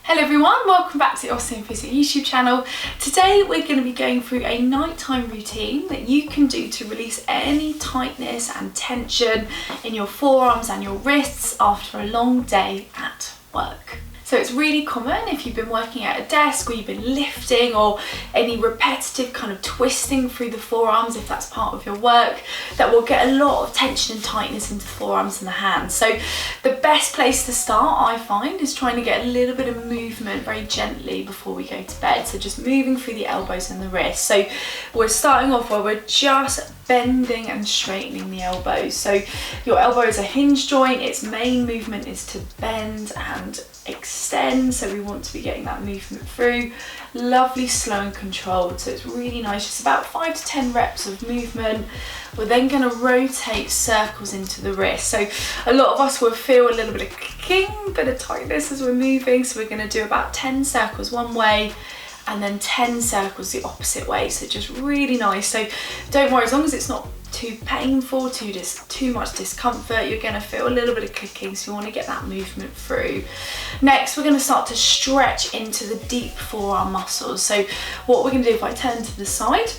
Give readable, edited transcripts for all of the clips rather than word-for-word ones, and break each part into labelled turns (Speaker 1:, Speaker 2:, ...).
Speaker 1: Hello everyone, welcome back to the Awesome Physio YouTube channel. Today we're going to be going through a nighttime routine that you can do to release any tightness and tension in your forearms and your wrists after a long day at work. So it's really common if you've been working at a desk or you've been lifting or any repetitive kind of twisting through the forearms, if that's part of your work, that will get a lot of tension and tightness into the forearms and the hands. So the best place to start, I find, is trying to get a little bit of movement very gently before we go to bed. So just moving through the elbows and the wrists. So we're starting off where we're just bending and straightening the elbows. So your elbow is a hinge joint, its main movement is to bend and extend, so we want to be getting that movement through. Lovely, slow and controlled, so it's really nice, just about 5 to 10 reps of movement. We're then going to rotate circles into the wrist, so a lot of us will feel a little bit of clicking, bit of tightness as we're moving, so we're going to do about 10 circles one way and then 10 circles the opposite way, so just really nice. So don't worry, as long as it's not too painful, too much discomfort, you're going to feel a little bit of clicking, so you want to get that movement through. Next, we're going to start to stretch into the deep forearm muscles. So what we're going to do, if I turn to the side,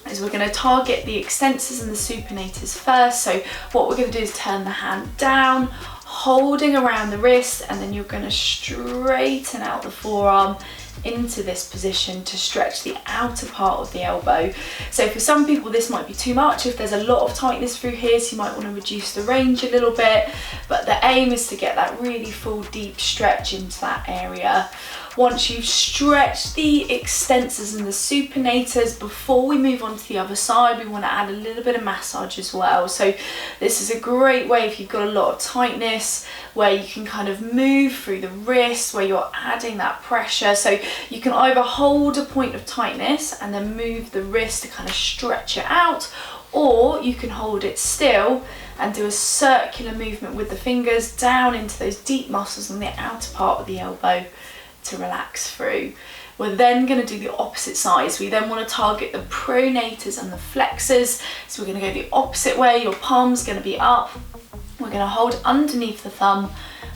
Speaker 1: is we're going to target the extensors and the supinators first. So what we're going to do is turn the hand down, holding around the wrist, and then you're going to straighten out the forearm into this position to stretch the outer part of the elbow. So for some people this might be too much if there's a lot of tightness through here, so you might want to reduce the range a little bit, but the aim is to get that really full deep stretch into that area. Once you've stretched the extensors and the supinators, before we move on to the other side, we want to add a little bit of massage as well. So this is a great way if you've got a lot of tightness, where you can kind of move through the wrist, where you're adding that pressure. So you can either hold a point of tightness and then move the wrist to kind of stretch it out, or you can hold it still and do a circular movement with the fingers down into those deep muscles on the outer part of the elbow to relax through. We're then going to do the opposite side. So we then want to target the pronators and the flexors. So we're going to go the opposite way. Your palm's going to be up. We're going to hold underneath the thumb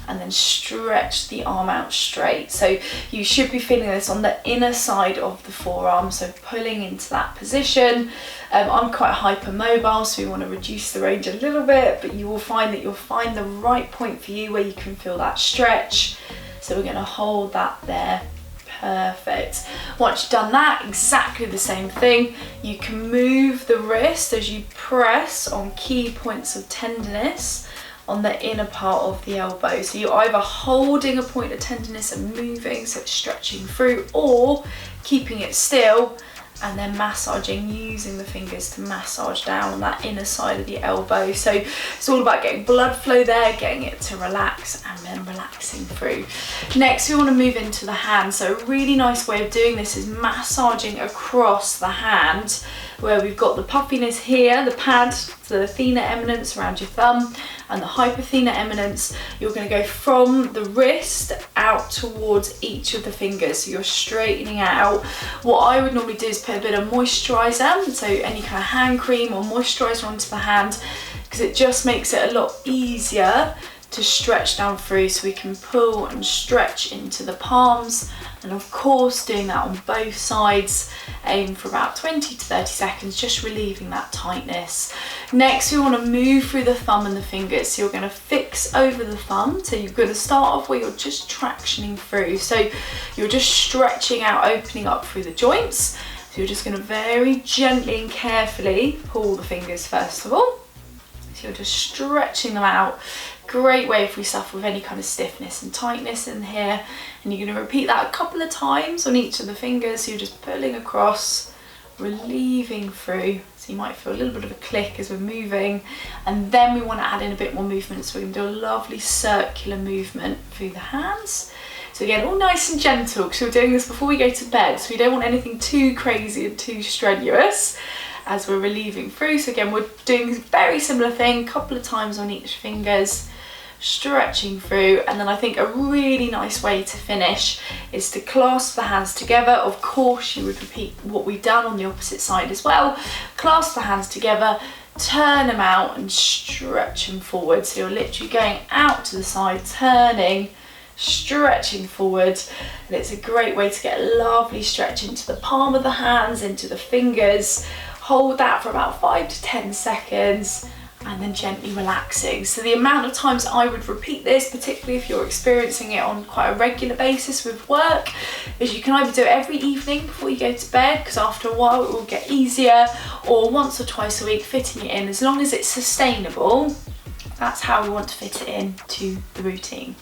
Speaker 1: and then stretch the arm out straight. So you should be feeling this on the inner side of the forearm, so pulling into that position. I'm quite hypermobile, so we want to reduce the range a little bit, but you will find that you'll find the right point for you where you can feel that stretch. So we're going to hold that there. Perfect. Once you've done that, exactly the same thing. You can move the wrist as you press on key points of tenderness on the inner part of the elbow. So you're either holding a point of tenderness and moving, so it's stretching through, or keeping it still and then massaging, using the fingers to massage down on that inner side of the elbow. So it's all about getting blood flow there, getting it to relax, and then relaxing through. Next, we want to move into the hand. So a really nice way of doing this is massaging across the hand, where we've got the puffiness here, the pad, so the thenar eminence around your thumb, and the hypothenar eminence. You're going to go from the wrist out towards each of the fingers, so you're straightening out. What I would normally do is put a bit of moisturiser, so any kind of hand cream or moisturiser onto the hand, because it just makes it a lot easier to stretch down through, so we can pull and stretch into the palms. And of course, doing that on both sides, aim for about 20 to 30 seconds, just relieving that tightness. Next, we want to move through the thumb and the fingers. So you're going to fix over the thumb. So you're going to start off where you're just tractioning through. So you're just stretching out, opening up through the joints. So you're just going to very gently and carefully pull the fingers first of all. So you're just stretching them out. Great way if we suffer with any kind of stiffness and tightness in here. And you're going to repeat that a couple of times on each of the fingers. So you're just pulling across, relieving through. So you might feel a little bit of a click as we're moving. And then we want to add in a bit more movement. So we're going to do a lovely circular movement through the hands. So again, all nice and gentle, because we're doing this before we go to bed. So we don't want anything too crazy and too strenuous as we're relieving through. So again, we're doing a very similar thing, a couple of times on each fingers, stretching through. And then I think a really nice way to finish is to clasp the hands together. Of course, you would repeat what we've done on the opposite side as well. Clasp the hands together, turn them out and stretch them forward. So you're literally going out to the side, turning, stretching forward, and it's a great way to get a lovely stretch into the palm of the hands, into the fingers. Hold that for about 5 to 10 seconds and then gently relaxing. So the amount of times I would repeat this, particularly if you're experiencing it on quite a regular basis with work, is you can either do it every evening before you go to bed, because after a while it will get easier, or once or twice a week, fitting it in. As long as it's sustainable, that's how we want to fit it in to the routine.